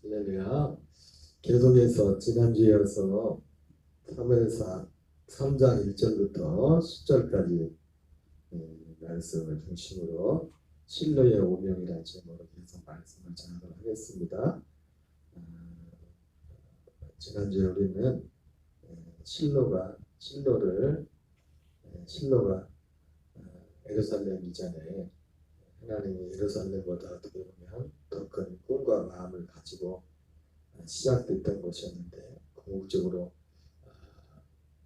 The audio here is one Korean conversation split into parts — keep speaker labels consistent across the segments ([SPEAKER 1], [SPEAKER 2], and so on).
[SPEAKER 1] 할렐루야. 계속해서 지난주에 이어서 사무엘상 3장 1절부터 10절까지 말씀을 중심으로 실로의 오명이라는 제목으로 계속 말씀을 전하도록 하겠습니다. 지난주에 우리는 실로가 예루살렘 이전에 하나님이 예루살렘보다 어떻게 보면 더 큰 꿈과 마음을 가지고 시작됐던 것이었는데 궁극적으로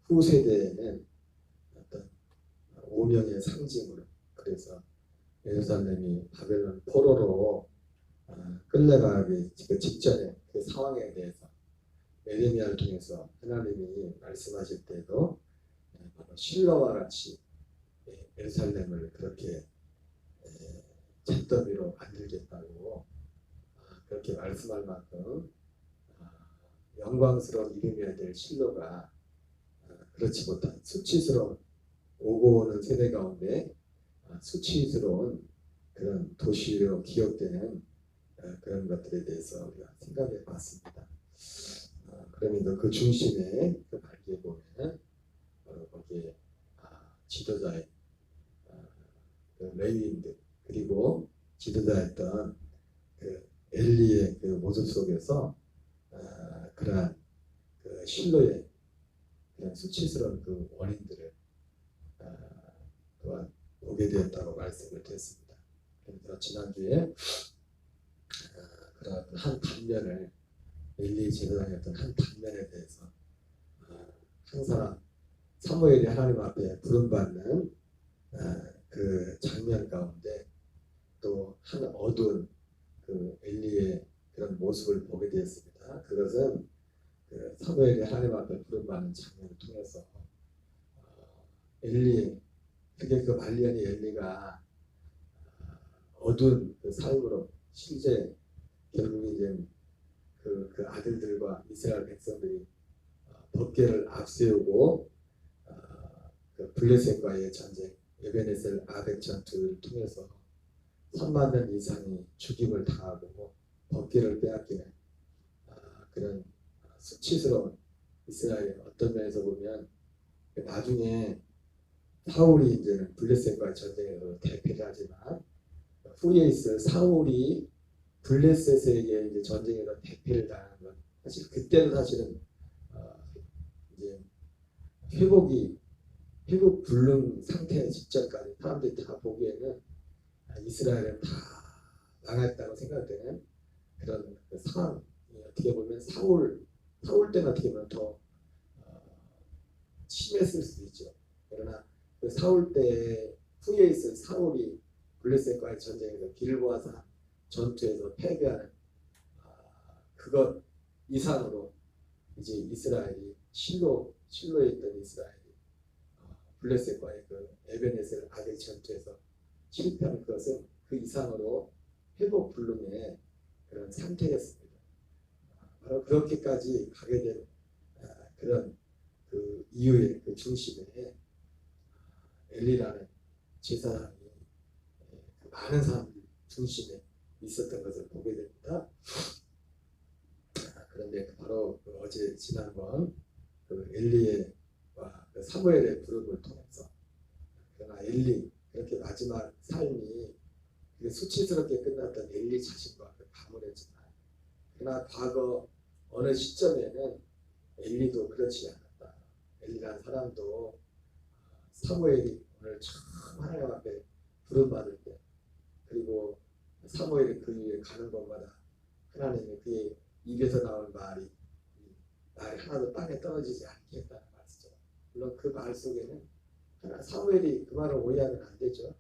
[SPEAKER 1] 후세대에는 어떤 오명의 상징으로, 그래서 예루살렘이 바벨론 포로로 끌려가기 직전에 그 상황에 대해서 예레미야를 통해서 하나님이 말씀하실 때도 바로 실로와 같이 예루살렘을 그렇게 잿더미로 만들겠다고 그렇게 말씀할 만큼 영광스러운 이름이어야 될 실로가 그렇지 못한 수치스러운 오고 오는 세대 가운데 수치스러운 그런 도시로 기억되는 그런 것들에 대해서 우리가 생각해 봤습니다. 그러면서 그 중심에 그 발기에 보면 바로 거기에 지도자의 그 레위인들, 그리고 지도자였던 그 엘리의 그 모습 속에서 그러한 그 실로의 그런 수치스러운 그 원인들을 또한 보게 되었다고 말씀을 드렸습니다. 그래서 지난주에 그런 한 단면을, 엘리 지도자였던 한 단면에 대해서 한 사람 사무엘이 하나님 앞에 부름받는 그 장면 가운데 또 한 어두운 그 엘리의 그런 모습을 보게 되었습니다. 그것은 그 사무엘이 하나님 앞에 부름받는 장면을 통해서 엘리, 특히 그 말리안의 엘리가 어두운 그 삶으로 실제 결국 이제 그 아들들과 이스라엘 백성들이 법궤를 앞세우고 그 블레셋과의 전쟁, 에베네셀 아벡 전투를 통해서 3만 명 이상이 죽임을 당하고 법궤를 빼앗기는 그런 수치스러운 이스라엘, 어떤 면에서 보면 나중에 사울이 이제는 블레셋과의 전쟁에서 대패를 하지만 후에 있을 사울이 블레셋에게 이제 전쟁에서 대패를 당하는 건 사실 그때는 사실은 이제 회복 불능 상태 직전까지 사람들이 다 보기에는 이스라엘은 다 망했다고 생각되는 그런 그 상황이 어떻게 보면 사울 때는 어떻게 보면 더 심했을 수도 있죠. 그러나 그 사울 때 후에 있을 사울이 블레셋과의 전쟁에서 길보아산 전투에서 패배하는 그것 이상으로 이제 이스라엘이 실로에 있던 이스라엘이 블레셋과의 그 에베네셀 아벡 전투에서 실패한 것은 그 이상으로 회복 불능의 그런 상태였습니다. 바로 그렇게까지 가게 된 그런 그 이유의 그 중심에 엘리라는 제사장이 많은 사람들 중심에 있었던 것을 보게 됩니다. 그런데 바로 그 어제 지난번 그 엘리와 그 사무엘의 부름을 통해서, 그러나 엘리 그렇게 마지막 삶이 수치스럽게 끝났던 엘리 자신과 가물했지만, 그러나 과거 어느 시점에는 엘리도 그렇지 않았다. 엘리라는 사람도 사무엘이 오늘 처음 하나님 앞에 부름받을 때, 그리고 사무엘이 그 위에 가는 곳마다 하나님이 그의 입에서 나온 말이 하나도 땅에 떨어지지 않겠다는 말이죠. 물론 그 말 속에는 사무엘이 그 말을 오해하면 안 되죠.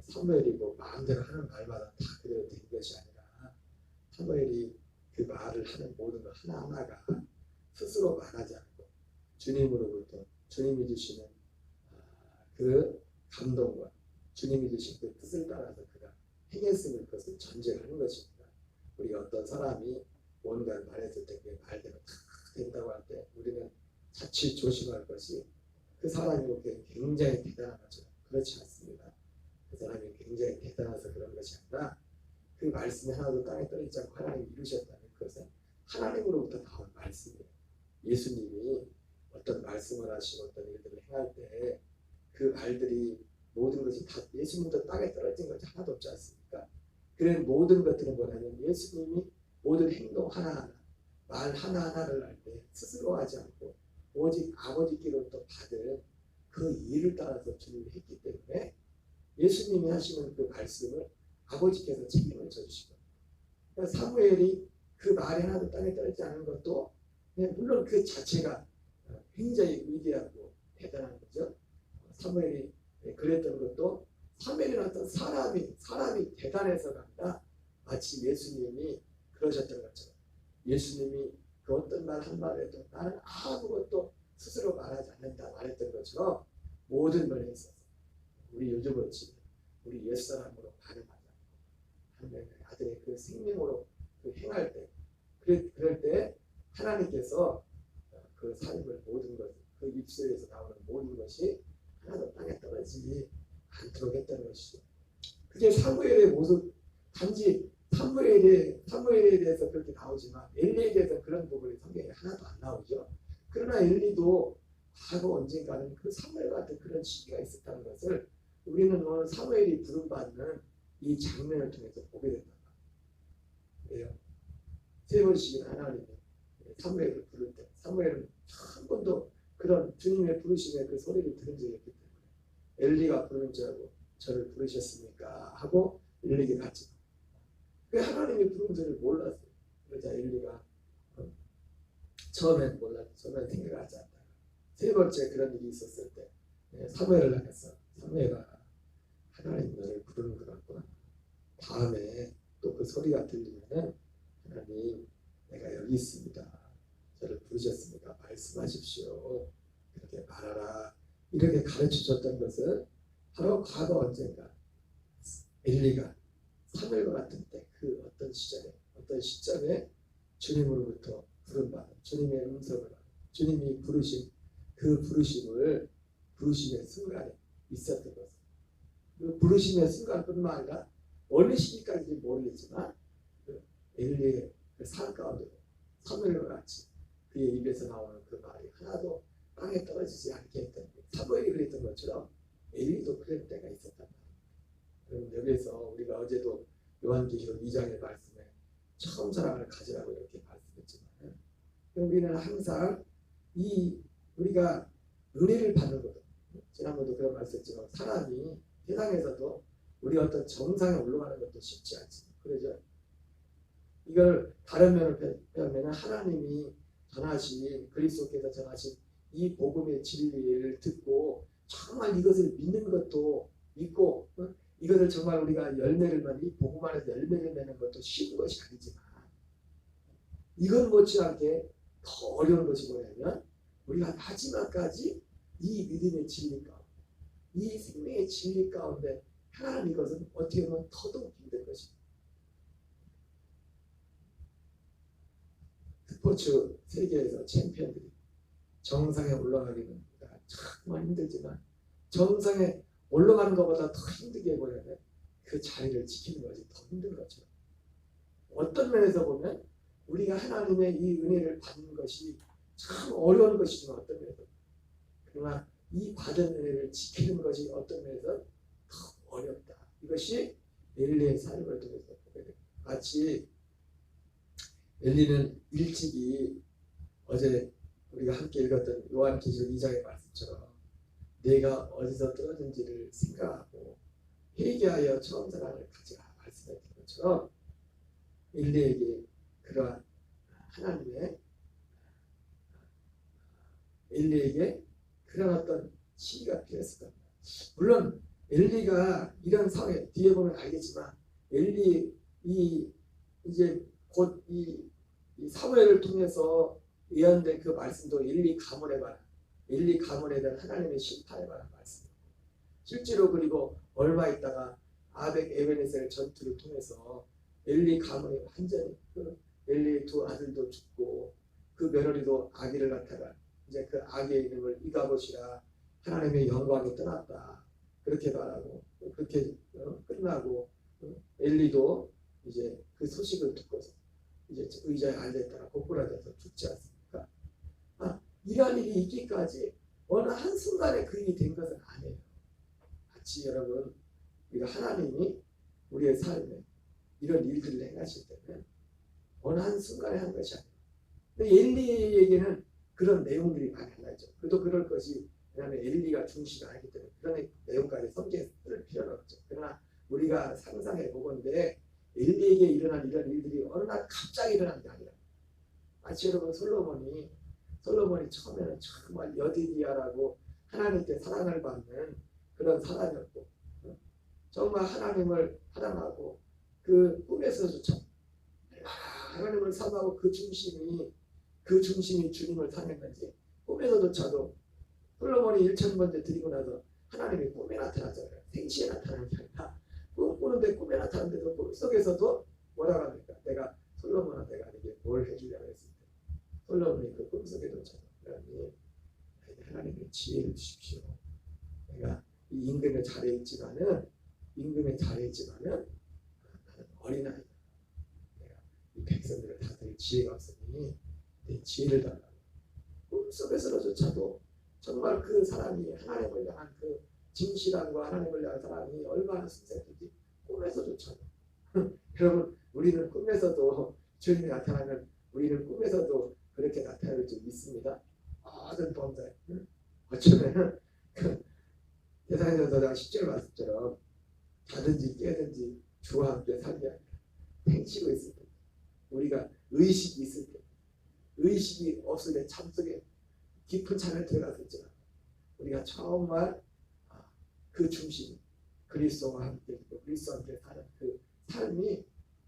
[SPEAKER 1] 사무엘이 뭐 마음대로 하는 말마다 다 그대로 된 것이 아니라 사무엘이 그 말을 하는 모든 것 하나하나가 스스로 말하지 않고 주님으로부터 주님이 주시는 그 감동과 주님이 주신 그 뜻을 따라서 그가 행했으면 그것을 전제하는 것입니다. 우리가 어떤 사람이 뭔가를 말했을 때 그 말대로 다 된다고 할 때 우리는 자칫 조심할 것이 그 사람이 굉장히 대단한 것처럼 그렇지 않습니다. 그 사람이 굉장히 대단해서 그런 것이 아니라 그 말씀이 하나도 땅에 떨어지지 않고 하나님이 이루셨다는 그것은 하나님으로부터 나온 말씀이에요. 예수님이 어떤 말씀을 하시고 어떤 일들을 행할 때 그 말들이 모든 것이 다 예수님도 땅에 떨어진 것이 하나도 없지 않습니까? 그런 모든 것들은 뭐냐면 예수님이 모든 행동 하나하나 말 하나하나를 할 때 스스로 하지 않고 오직 아버지께로부터 받은 그 일을 따라서 주님이 했기 때문에 예수님이 하시는 그 말씀을 아버지께서 책임을 져주시고 그러니까 사무엘이 그 말이 하나도 땅에 떨어지지 않은 것도 물론 그 자체가 굉장히 위대하고 대단한 거죠. 사무엘이 그랬던 것도 사무엘이라는 어떤 사람이 대단해서가 아니라 마치 예수님이 그러셨던 것처럼 예수님이 그 어떤 말 한마디에도 나는 아무것도 스스로 말하지 않는다 말했던 것처럼 모든 면에 있어서 우리 요즘은 지금 우리 옛사람으로 반응하지 않고 하나님의 아들의 그 생명으로 그 행할 때 그럴 때 하나님께서 그 삶을 모든 것, 그 입술에서 나오는 모든 것이 하나도 땅에 떨어지지 않도록 했다는 것이죠. 그게 사무엘의 모습, 단지 사무엘에 대해서 그렇게 나오지만 엘리에 대해서 그런 부분이 성경에 하나도 안 나오죠. 그러나 엘리도 과거 언젠가는 그 사무엘 같은 그런 시기가 있었다는 것을 우리는 오늘 사무엘이 부름받는 이 장면을 통해서 보게 된다. 왜요? 세 번씩이나 하나님이 사무엘을 부를 때 사무엘은 한 번도 그런 주님의 부르심의 그 소리를 들은 적이 없기 때문에 엘리가 부르는 줄 알고 저를 부르셨습니까? 하고 엘리에게 갔지. 그 하나님이 부르는 줄을 몰랐어요. 그러자 엘리가 처음엔 몰랐죠. 처음엔 생각하지 않다가 세 번째 그런 일이 있었을 때 사무엘을 향해서 사무엘아 하나님 너를 부르는 것 같구나. 다음에 또 그 소리가 들리면은 하나님 내가 여기 있습니다. 저를 부르셨습니까? 말씀하십시오. 이렇게 말하라. 이렇게 가르쳐줬던 것은 바로 과거 언젠가 엘리가 사무엘과 같은 때 그 어떤 시점에 주님으로부터 부름받은 주님의 음성을 받은 주님이 부르신 그 부르심의 순간에 있었던 것은 그 부르심의 순간뿐만 아니라 어느 시기까지인지 모르겠지만 그 엘리의 그 삶 가운데 사무엘과 같이 그의 입에서 나오는 그 말이 하나도 땅에 떨어지지 않게 했던 사무엘이 그랬던 것처럼 엘리도 그런 때가 있었단 말이에요. 여기에서 우리가 어제도 요한계시록 2장의 말씀에 처음 사랑을 가지라고 이렇게 말씀했지만 우리는 항상 우리가 은혜를 받는 것 지난번도 그런 말씀했지만 사람이 세상에서도 우리 어떤 정상에 올라가는 것도 쉽지 않습니다. 그러죠? 이걸 다른 면을 표현하면 하나님이 전하신 그리스도께서 전하신 이 복음의 진리를 듣고 정말 이것을 믿는 것도 믿고 이것을 정말 우리가 열매를 맺는 이 복음 안에서 열매를 내는 것도 쉬운 것이 아니지만 이건 못지않게 더 어려운 것이 뭐냐면 우리가 마지막까지 이 믿음의 진리 가운데 이 생명의 진리 가운데 하나님 이것은 어떻게 보면 더더욱 힘든 것입니다. 스포츠 세계에서 챔피언들이 정상에 올라가기는 정말 힘들지만 정상에 올라가는 것보다 더 힘들게 뭐냐면 그 자리를 지키는 것이 더 힘든 거죠. 어떤 면에서 보면 우리가 하나님의 이 은혜를 받는 것이 참 어려운 것이지만 어떤 면에서 그러나 이 받은 은혜를 지키는 것이 어떤 면에서 더 어렵다. 이것이 엘리의 삶을 통해서 보게 됩니다. 마치 엘리는 일찍이 어제 우리가 함께 읽었던 요한계시록 2장의 말씀처럼 내가 어디서 떨어진지를 생각하고 회개하여 처음 사랑을 가지라 말씀했던 것처럼 엘리에게 그러한 하나님의 엘리에게 그런 어떤 시기가 필요했을 겁니다. 물론 엘리가 이런 상황에 뒤에 보면 알겠지만 엘리 이제 곧 이 사무엘을 통해서 예언된 그 말씀도 엘리 가문에 대한 하나님의 심판에 관한 말씀. 실제로 그리고 얼마 있다가 아벡 에베네셀 전투를 통해서 엘리 가문이 완전히 엘리의 두 아들도 죽고 그 며느리도 아기를 낳다가 이제 그 아기의 이름을 이가봇이라 하나님의 영광이 떠났다 그렇게 말하고 그렇게 끝나고 엘리도 이제 그 소식을 듣고서 이제 의자에 앉아있다가 고꾸라져서 죽지 않습니까? 이러한 일이 있기까지 어느 한순간에 그 일이 된 것은 아니에요. 마치 여러분, 우리가 하나님이 우리의 삶에 이런 일들을 행하실 때는 어느 한순간에 한 것이 아니에요. 근데 엘리에게는 그런 내용들이 많이 나죠. 그래도 그럴 것이, 왜냐하면 엘리가 중시가 아니기 때문에 그런 내용까지 성경에 쓸 필요는 없죠. 그러나 우리가 상상해 보건대 엘리에게 일어난 이런 일들이 어느 날 갑자기 일어난 게 아니라, 마치 여러분 솔로몬이 처음에는 정말 여디디아라고 하나님께 사랑을 받는 그런 사람이었고, 정말 하나님을 사랑하고 그 꿈에서조차 하나님을 사랑하고 그 중심이 주님을 사랑했는지, 꿈에서조차도 솔로몬이 1000번째 드리고 나서 하나님이 꿈에 나타나잖아요. 생시에 나타나는 게 아니라 꿈꾸는데 꿈에 나타나는데도 꿈속에서도 뭐라고 합니까? 내가 솔로몬아, 내가 이게 뭘 해주려고 했을 때 솔로몬이 그 꿈속에도 하나님의 지혜를 주십시오. 내가 이 임금의 자리에 있지만은 나는 어린아이다. 내가 이 백성들을 다스릴 지혜가 없으니 내 지혜를 달라고. 꿈속에서조차도 정말 그 사람이 하나님을 향한 그 진실함과 하나님을 향한 사랑이 얼마나 순수했는지 꿈에서조차도 여러분, 우리는 꿈에서도 주님이 나타나면 우리는 꿈에서도 그렇게 나타날 줄 믿습니다. 모든 범죄 어쩌면 대사전서장 10절 말씀처럼 자든지 깨든지 주와 함께 살게 하리라. 팽치고 있을 때, 우리가 의식이 있을 때, 의식이 없을 때 잠속에 깊은 잠에 들어갔을지라 우리가 정말 그 중심, 그리스도와 함께 사는 그 삶이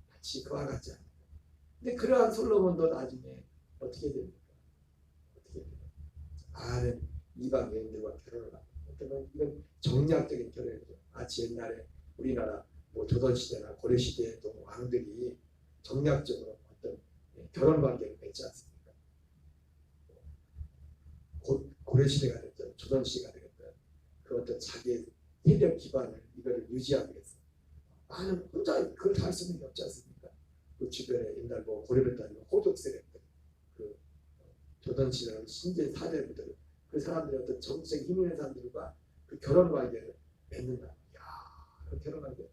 [SPEAKER 1] 마치 그와 같지 않습니다. 근데 그러한 솔로몬도 나중에 어떻게 됩니까? 아는 이방 여인들과 결혼을 합니다. 어쩌면 이건 정략적인 결혼이죠. 마치 옛날에 우리나라 조선시대나 고려시대의 또 왕들이 정략적으로 어떤 결혼 관계를 맺지 않습니까? 고려시대가 됐든 조선시대가 되겠든 그 어떤 자기의 세력 기반을 이거를 유지하기 위해서 많은 혼자 그걸 다 할 수 있는 게 없지 않습니까? 그 주변에 옛날 고려를 따지면 호족 세력들, 그 조선시대 신제 사대부들, 그 사람들의 어떤 정치적 힘 있는 사람들과 그 결혼 관계를 맺는다. 그 결혼 관계.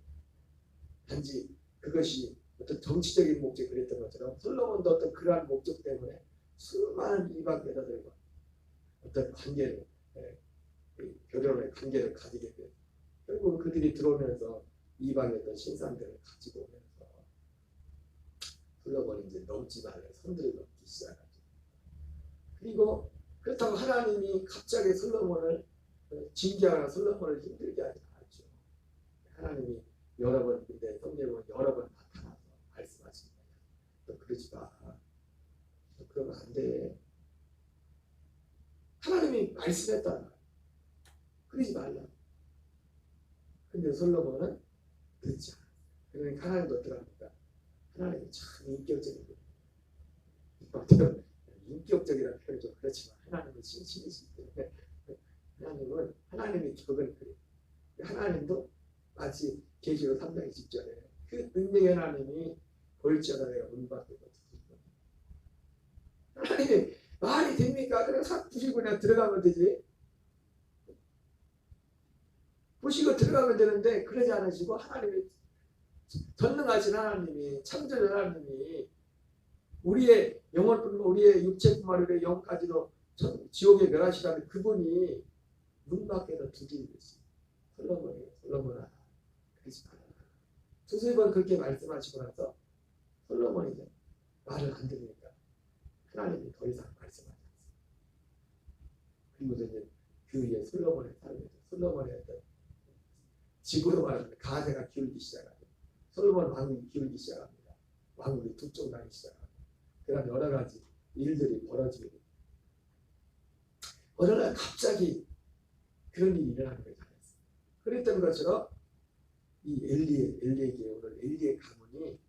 [SPEAKER 1] 단지 그것이 어떤 정치적인 목적이 그랬던 것처럼 솔로몬도 어떤 그러한 목적 때문에 수많은 이방 여자들과 어떤 관계를, 결혼의 관계를 가지게 돼. 결국 그들이 들어오면서 이방의 어떤 신상들을 가지고 오면서 솔로몬이 이제 넘지 말라 선들을 넘기 시작하죠. 그리고 그렇다고 하나님이 갑자기 솔로몬을 징계하거나 솔로몬을 힘들게 하지 않았죠. 하나님이 여러 번, 근데 성경은 여러 번 나타나서 말씀하십니다. 너 그러지 마. 너 그러면 안 돼. 하나님이 말씀했다. 그러지 말라. 근데 솔로몬은 듣지 않아요. 그러니까 하나님도 어떡합니까? 하나님이 참 인격적인 거예요. 인격적이라는 표현이 좀 그렇지만 하나님은 신이시기 때문에 하나님의 격은 그래요. 하나님도 마치 계시록 3장 20절에 그 능력의 하나님이 볼지어다 내가 문 밖에서 두드리고. 하나님이 말이 됩니까? 그냥 싹 부시고 그냥 들어가면 되지. 부시고 들어가면 되는데 그러지 않으시고 하나님이 전능하신 하나님이 창조주 하나님이 우리의 영혼뿐만 우리의 육체뿐만 아니라 영까지도 지옥에 멸하시라는 그분이 문 밖에서 두드리고 있습니다. 솔로몬아 그러지 마라. 두세 번 그렇게 말씀하시고 나서 솔로몬이 이제 말을 안 들으니까 하나님이 더 이상 말씀하지 않습니다. 그리고 이제 그 위에 솔로몬의 삶에서 솔로몬의 어떤 집으로 말하면 가세가 기울기 시작하죠. 솔로몬 왕국이 기울기 시작합니다. 왕국이 두 쪽 나기 시작합니다. 그런 여러 가지 일들이 벌어지게 됩니다. 어느 날 갑자기 그런 일이 일어나는 거예요. 그랬던 것처럼 이 엘리에게 오늘 엘리의 가문이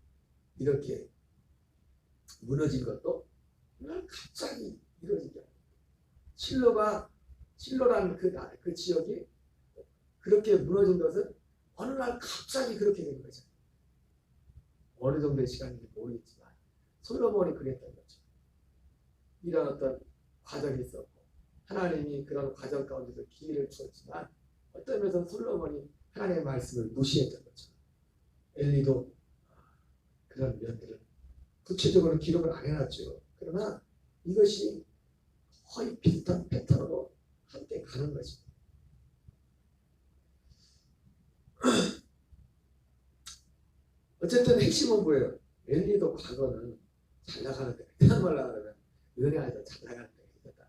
[SPEAKER 1] 이렇게 무너진 것도 그냥 갑자기 이루어진 게 아니에요. 실로라는 그 지역이 그렇게 무너진 것은 어느 날 갑자기 그렇게 된 거죠. 어느 정도의 시간인지 모르겠지만 솔로몬이 그랬던 거죠. 이런 어떤 과정이 있었고 하나님이 그런 과정 가운데서 기회를 주었지만 어떤 면에서 솔로몬이 하나님의 말씀을 무시했던 거죠. 엘리도 그런 면들을 구체적으로 기록을 안 해놨죠. 그러나 이것이 거의 비슷한 패턴으로 함께 가는 것입니다. 어쨌든 핵심은 뭐예요? 엘리도 과거는 잘 나가는데 그냥 말하면 은혜 안에서 잘 나가는 데가 있었다.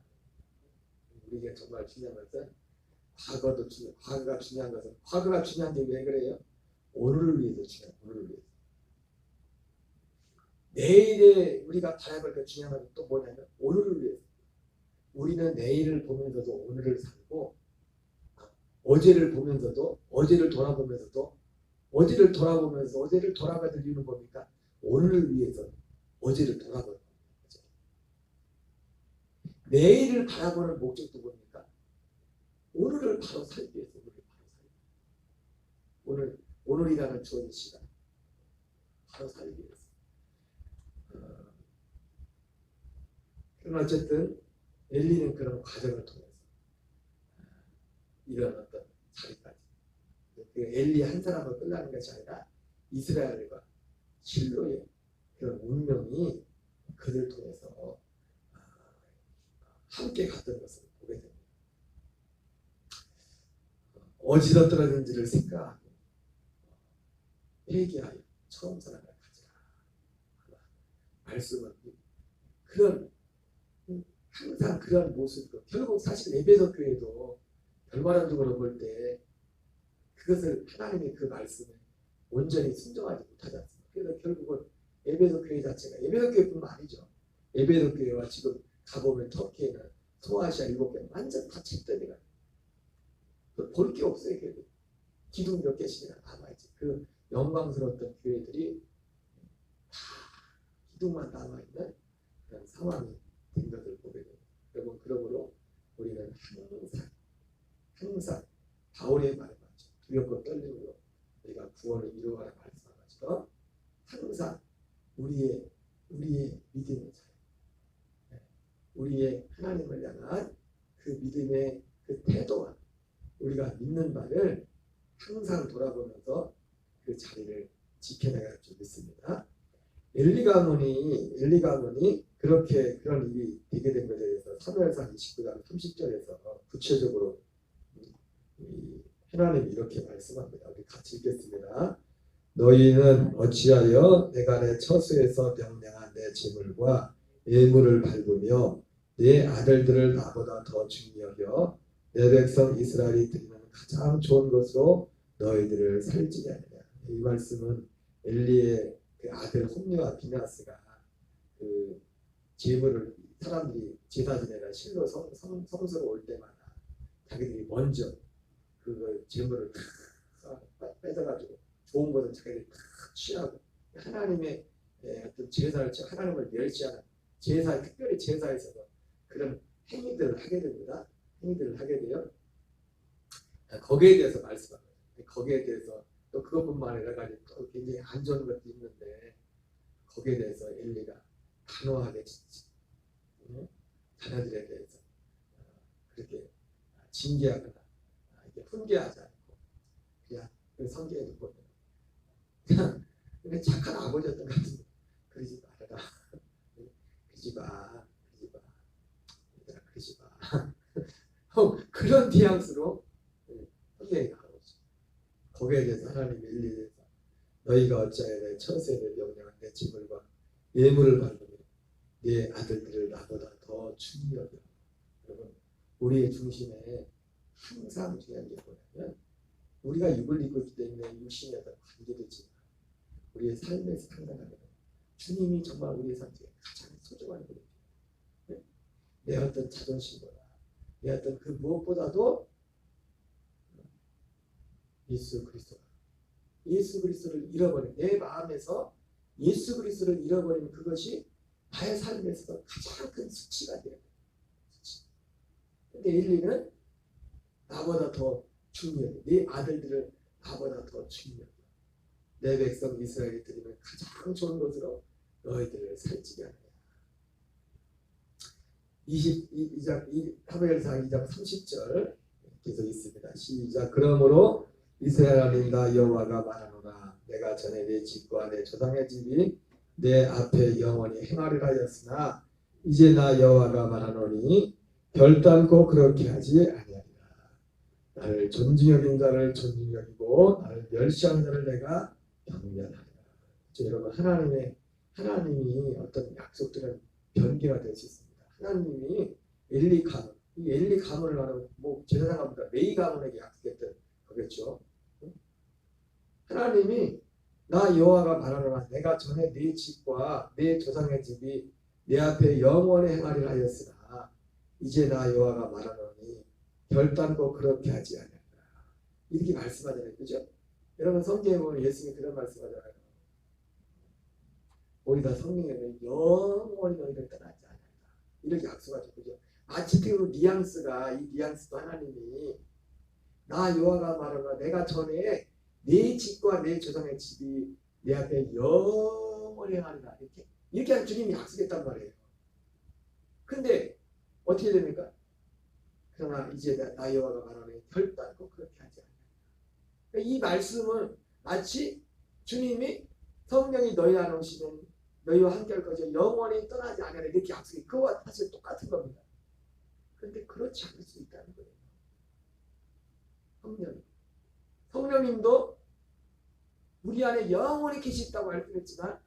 [SPEAKER 1] 우리가 정말 중요한 것은 과거가 중요한 것은 과거가 중요한 게 왜 그래요? 오늘을 위해서 중요한 오늘을 위해서. 내일에 우리가 바라볼 게 중요한 것은 또 뭐냐면 오늘을 위해서. 우리는 내일을 보면서도 오늘을 살고 어제를 보면서도 어제를 돌아보면서도 어제를 돌아가는 이유는 뭡니까? 오늘을 위해서 어제를 돌아보는 거죠. 내일을 바라보는 목적도 뭡니까? 오늘을 바로 살기 위해서 오늘이라는 주어진 시간 바로 살기 위해서. 그럼 어쨌든 엘리는 그런 과정을 통해서 이런 어떤 자리까지 엘리 한 사람을 끝나는 것이 아니라 이스라엘과 실로의 그런 운명이 그를 통해서 함께 갔던 것을 보게 됩니다. 어디서 떨어진지를 생각하고 회개하여 처음 사랑을 가지라. 말씀은 그런 항상 그런 모습, 결국 사실 에베소 교회도 결과론적으로 볼 때 그것을 하나님의 그 말씀에 온전히 순종하지 못하지 않습니까? 그래서 결국은 에베소 교회 자체가 에베소 교회뿐만 아니죠. 에베소 교회와 지금 가보면 터키에는 소아시아 7개 완전 다 책들이가 볼 게 없어요. 결국 기둥 몇 개씩이나 남아있지. 그 영광스러웠던 교회들이 다 기둥만 남아있는 그런 상황이 된 것을 보게 됩니다. 여러분 그러므로 우리는 항상 바울의 말에 맞죠. 두렵고 떨림으로 우리가 구원을 이루어가라 말씀하시고 항상 우리의 믿음의 자리, 우리의 하나님을 향한 그 믿음의 그 태도와 우리가 믿는 바를 항상 돌아보면서 그 자리를 지켜나갈 줄 믿습니다. 엘리 가문이 그렇게 그런 일이 되게 된 것에 대해서 사무엘상 29장 30절에서 구체적으로 하나님이 이렇게 말씀합니다. 우리 같이 읽겠습니다. 너희는 어찌하여 내가 내 처소에서 명령한 내 재물과 예물을 밟으며 내 아들들을 나보다 더 중히 여겨 내 백성 이스라엘이 드리는 가장 좋은 것으로 너희들을 살찌게 하느냐. 이 말씀은 엘리의 그 아들 홈리와 비나스가 그 재물을 사람들이 제사 지내라 실로 성소로 올 때마다 자기들이 먼저 그 재물을 뺏어가지고 좋은 것은 자기들이 취하고 하나님의 어떤 제사를 하나님을 멸시하는 제사 특별히 제사에 있어서 그런 행위들을 하게 됩니다. 행위들을 하게 돼요. 거기에 대해서 말씀합니다. 거기에 대해서 또 그것뿐만 아니라 또 굉장히 안 좋은 것도 있는데 거기에 대해서 엘리가 단호하게 자녀들에 대해서 그렇게 징계하거나 훈계하지 않고 그냥 그 성경에도 보면 그냥 착한 아버지였던 것 같은데 그러지 말아라. 그러지 마. 그런 뉘앙스로 성경이 나오고 있어요. 거기에 대해서 하나님의 엘리에 대해서 너희가 어찌하여 내 처세를 명령한 내 재물과 예물을 받으며 내 아들들을 나보다 더 중히 여겨. 여러분 우리의 중심에 항상 중요한 게 뭐냐면 우리가 육을 입고 있기 때문에 육신의 어떤 관계도 있지만 우리의 삶에서 상당하면 주님이 정말 우리의 삶 속에 가장 소중한 분이에요. 네? 내 어떤 자존심보다 내 어떤 그 무엇보다도 예수 그리스도를 잃어버린 내 마음에서 예수 그리스도를 잃어버리는 그것이 나의 삶에서 가장 큰 수치가 돼요. 근데 엘리는 나보다 더 중요해. 네 아들들을 나보다 더 중요해. 내 백성 이스라엘이 드리는 가장 좋은 것으로 너희들을 살찌게 하느냐. 22장 사무엘상 2장 30절 계속 있습니다. 시작. 그러므로 이스라엘 하나님 나 여호와가 말하노라. 내가 전에 내 집과 내 조상의 집이 내 앞에 영원히 행하리라 하였으나 이제 나 여호와가 말하노니 결단코 그렇게 하지 아니하리라. 나를 존중 여긴 자를 존중 여기고 나를 멸시한 자를 내가 경멸하리라. 여러분 하나님이 어떤 약속들은 변개가 될 수 있습니다. 하나님이 엘리 가문, 이 엘리 가문을 말하면 뭐 제사장가보다 레위 가문에게 약속했던 거겠죠. 하나님이 나 여호와가 말하노라. 내가 전에 네 집과 네 조상의 집이 내 앞에 영원히 행하리라 하였으나 이제 나 여호와가 말하노니 결단코 그렇게 하지 아니하리라. 이렇게 말씀하잖아요. 그죠? 여러분 성경에 보면 예수님이 그런 말씀하잖아요. 우리가 성령에는 영원히 너희를 떠나지 않는다. 이렇게 약속하죠. 그죠? 아치팅으로 뉘앙스가 이 뉘앙스도 하나님이 나 여호와가 말하노라. 내가 전에 네 집과 내 조상의 집이 내 앞에 영원히 행하리라. 이렇게 주님이 약속했단 말이에요. 근데 어떻게 됩니까? 그러나 이제 나 여호와가 말하노니 결단코 그렇게 하지 않는다. 이 말씀은 마치 주님이 성령이 너희 안에 오시면 너희와 함께할 것이 영원히 떠나지 않으라 이렇게 약속이 그거와 사실 똑같은 겁니다. 그런데 그렇지 않을 수 있다는 거예요. 성령님도 우리 안에 영원히 계시다고 알겠지만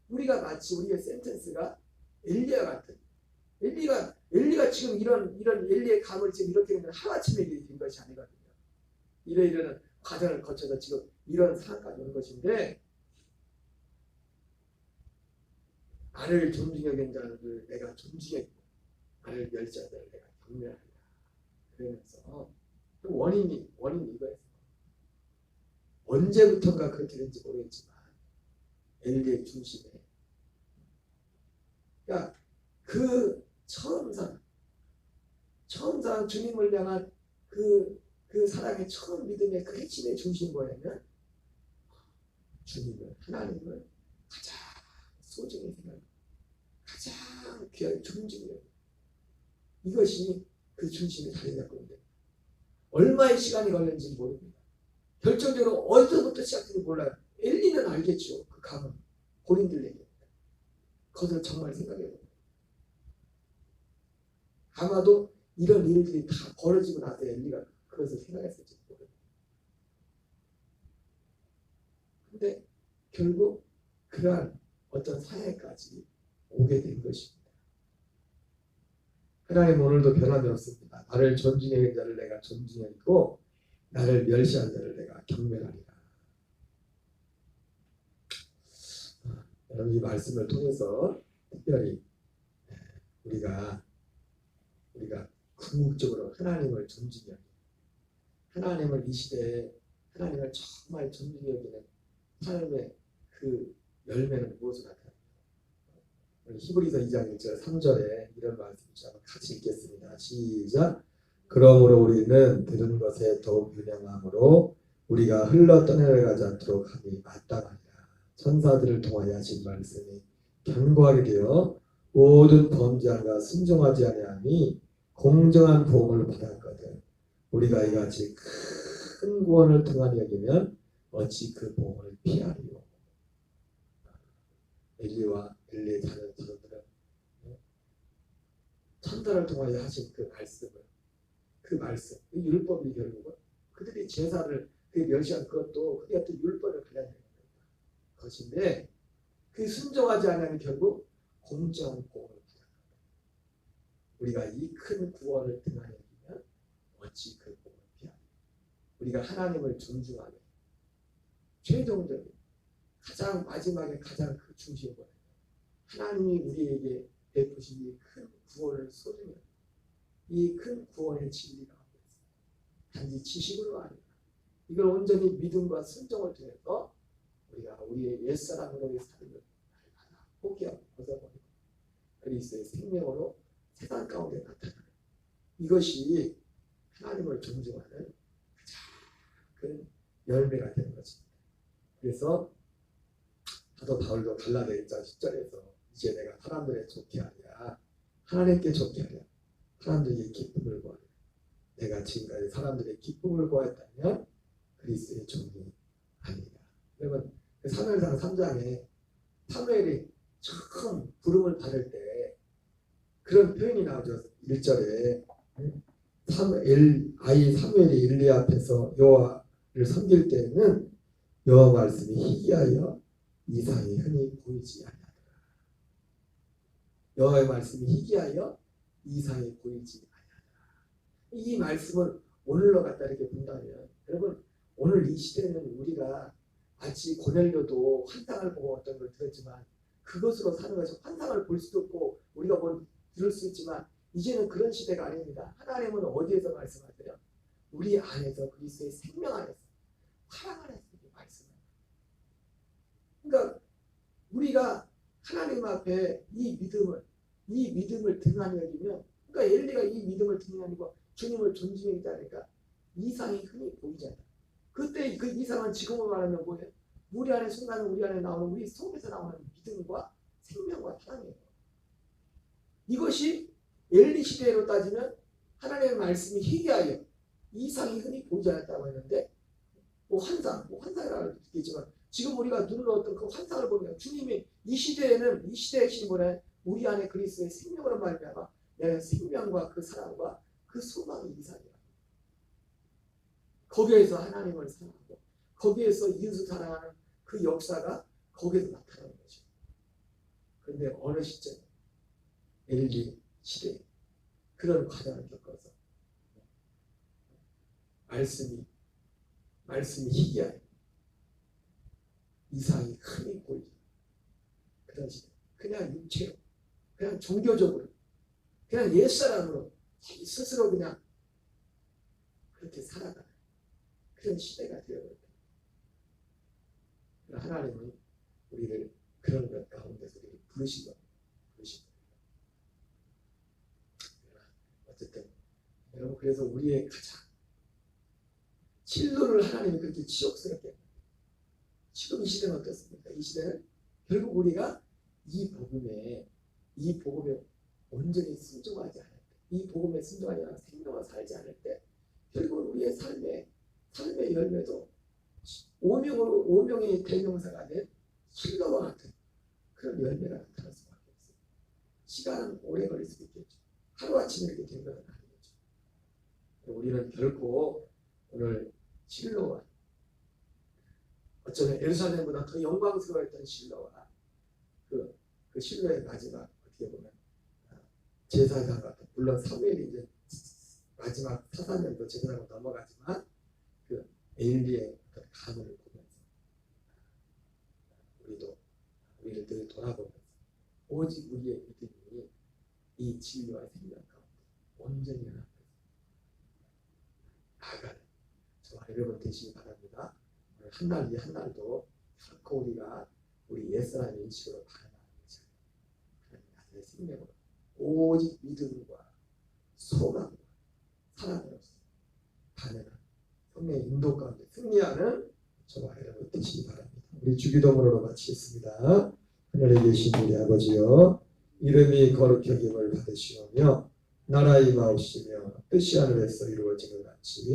[SPEAKER 1] 우리가 마치 우리의 센텐스가 엘리야 같은 엘리가 지금 이런 엘리의 감을 지금 이렇게 되면 하루아침에 된 것이 아니거든요. 이런 과정을 거쳐서 지금 이런 상황까지 온 것인데 나를 존중해 여긴 자를 내가 존중했고 나를 멸시한 자를 내가 경멸하리라. 그러면서 원인이 이거예요. 언제부턴가 그렇게 된지 모르겠지만 엘리의 중심에 그러니까 그 처음상 주님을 향한 그 사랑의 처음 믿음의 그 핵심의 중심 뭐냐면 주님을 하나님을 가장 소중히 생각하고 가장 귀하게 존중해요. 이것이 그 중심에 자리 잡고 있는데 얼마의 시간이 걸렸는지 모릅니다. 결정적으로 어디서부터 시작했는지 몰라요. 엘리는 알겠죠. 그 감은 본인들 얘기입니다. 그것을 정말 생각해요. 아마도 이런 일들이 다 벌어지고 나서 엘리가 그것을 생각했을지 모릅니다. 근데 결국 그러한 어떤 사회까지 오게 된 것입니다. 하나님 오늘도 변함이 없습니다. 나를 존중해 자를 내가 존중했고 나를 멸시한 자를 내가 경멸하리라. 여러분 이 말씀을 통해서 특별히 우리가 궁극적으로 하나님을 존중해 하나님을 이 시대에 하나님을 정말 존중해 여기는 삶의 그 열매는 무엇을 나타납니까? 히브리서 2장 1절 3절에 이런 말씀을 같이 읽겠습니다. 시작. 그러므로 우리는 들은 것에 더욱 유념함으로 우리가 흘러 떠내려가지 않도록 함이 마땅하니라. 천사들을 통하여 하신 말씀이 견고하게 되어 모든 범죄함과 순종하지 아니함이 공정한 보응을 받았거든. 우리가 이같이 큰 구원을 등한히 여기면 어찌 그 보응을 피하리요. 엘리와 엘리의 자녀들은 천사를 통하여 하신 그 말씀, 그 율법이 결국은 그들이 제사를 멸시한 그것도 그게 어떤 율법을 가려야 되는 것인데 그 순종하지 않으면 결국 공정한 보응을 받아요. 우리가 이 큰 구원을 등한히 여기면 어찌 그 보응을 피하리요. 우리가 하나님을 존중하며 최종적인 가장 마지막에 가장 그 중심은 하나님이 우리에게 베푸신 이 큰 구원을 소중히 이 큰 구원의 진리가 단지 지식으로 아니라 이걸 온전히 믿음과 순종을 통해서 우리가 우리의 옛사람으로의 삶을 날마다 포기하고 벗어버리고 그리스도의 생명으로 세상 가운데 나타나는 이것이 하나님을 존중하는 가장 큰 열매가 되는 것입니다. 그래서 사도 바울도 갈라디아 1장 10절에서 이제 내가 사람들의 좋게 하랴, 하나님께 좋게 하랴, 사람들에게 기쁨을 구하랴. 내가 지금까지 사람들의 기쁨을 구하였다면 그리스도의 종이 아니라. 여러분 그 사무엘상 3장에 사무엘이 처음 부름을 받을 때 그런 표현이 나오죠. 1절에 사무엘이 엘리 앞에서 여호와를 섬길 때는 여호와 말씀이 희귀하여 이상이 흔히 보이지 아니하더라. 여호와의 말씀이 희귀하여 이상이 보이지 아니하더라. 이 말씀을 오늘로 갖다 이렇게 본다면 여러분 오늘 이 시대는 우리가 마치 고넬료도 환상을 보고 어떤 걸 들었지만 그것으로 사는 것이 환상을 볼 수도 없고 우리가 들을 수 있지만 이제는 그런 시대가 아닙니다. 하나님은 어디에서 말씀하세요? 우리 안에서 그리스도의 생명 안에서 사랑 안에서 말씀합니다. 그러니까 우리가 하나님 앞에 이 믿음을 등한히 여기면 그러니까 엘리가 이 믿음을 등한히 여기고 주님을 존중했다니까 이상이 흔히 보이잖아요. 그때 그 이상은 지금으로 말하면 뭐예요? 우리 안에 순간은 우리 안에 나오는 우리 속에서 나오는 믿음과 생명과 사랑이에요. 이것이 엘리 시대로 따지면 하나님의 말씀이 희귀하여 이상이 흔히 보이지 않았다고 했는데 환상이라고 할 수도 있지만 지금 우리가 눈으로 어떤 그 환상을 보면 주님이 이 시대의 핵심이 뭐냐? 우리 안에 그리스도의 생명으로 말미암아 내 생명과 그 사랑과 그 소망이 이상이야. 거기에서 하나님을 사랑하고 거기에서 이웃을 사랑하는 그 역사가 거기에서 나타나는 거죠. 그런데 어느 시점 엘리 시대에 그런 과정을 겪어서 말씀이 희귀하여 이상이 흔히 보이죠. 그런 시대. 그냥 육체로, 그냥 종교적으로, 그냥 옛사람으로 스스로 그냥 그렇게 살아가는 그런 시대가 되어버렸다. 하나님은 우리를 그런 것 가운데서 우리를 부르신 겁니다. 어쨌든 여러분 그래서 우리의 가장 진로를 하나님이 그렇게 치욕스럽게 지금 이 시대는 어떻습니까? 이 시대는 결국 우리가 이 복음에 온전히 순종하지 않을 때, 이 복음에 순종하지 않아 생명을 살지 않을 때 결국 우리의 삶의 열매도 오명의 대명사가 된 실로와 같은 그런 열매가 나타날 수밖에 없어요. 시간은 오래 걸릴 수도 있겠죠. 하루아침에 이렇게 된 것은 아니겠죠. 우리는 결코 오늘 실로와 어쩌면 예루살렘보다 더 영광스러워했던 실로와 그 실로의 마지막 어떻게 보면 제사장 같은 물론 사무엘이 이제 마지막 사사년도 제사장으로 넘어가지만 그 엘리의 어떤 가문을 보면서 우리를 늘 돌아보면서 오직 우리의 믿음이 이 진리와 생명 가운데 온전히 나아가는 저와 여러분 되시기 바랍니다. 오늘 한 날 이 한 날도 결코 우리가 우리 옛사람 인식으로 반응하는 것이 아니라 하나님의 생명으로 오직 믿음과 소망과 사랑으로서 반응하는 성령의 인도 가운데 승리하는 저와 여러분 되시기 바랍니다. 우리 주기도문으로 마치겠습니다. 하늘에 계신 우리 아버지여 이름이 거룩히 여김을 받으시오며 나라의 임하옵시며 뜻이 하늘에서 이루어지는 같이